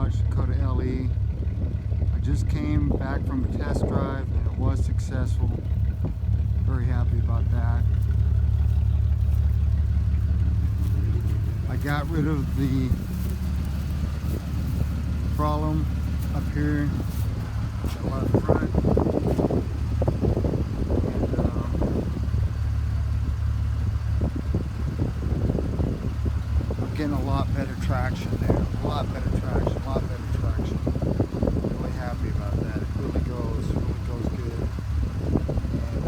Dodge Dakota LE. I just came back from a test drive and it was successful. Very happy about that. I got rid of the problem up here on the front. Getting a lot better traction there. A lot better traction. Really happy about that. It really goes good. And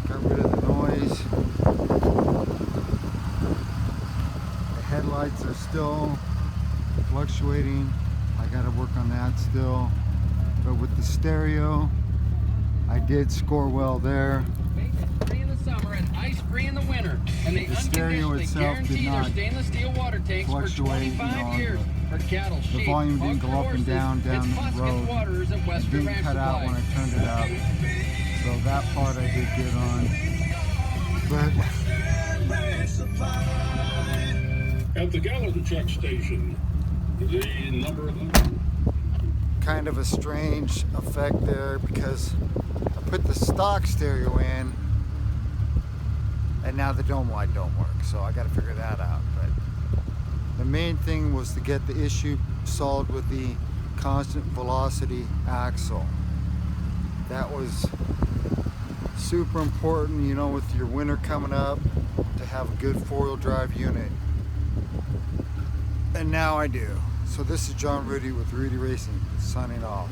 got rid of the noise. The headlights are still fluctuating. I got to work on that still. But with the stereo, I did score well there. Summer and ice free in the winter, and they The stereo unconditionally itself did guarantee their not stainless steel water tanks for fluctuate, 25 years for cattle, sheep, the volume didn't hogs, go up and horses. down It's the Hoskins road. Waters at It Western didn't Ranch cut out Supply. when I turned it up, so that part I did good on. But at the gallon check station, the number of them. Kind of a strange effect there because I put the stock stereo in and now the dome light don't work, so I got to figure that out. But the main thing was to get the issue solved with the constant velocity axle. That was super important, you know, with your winter coming up, to have a good four-wheel drive unit. And now I do. So this is John Rudy with Rudy Racing, signing off.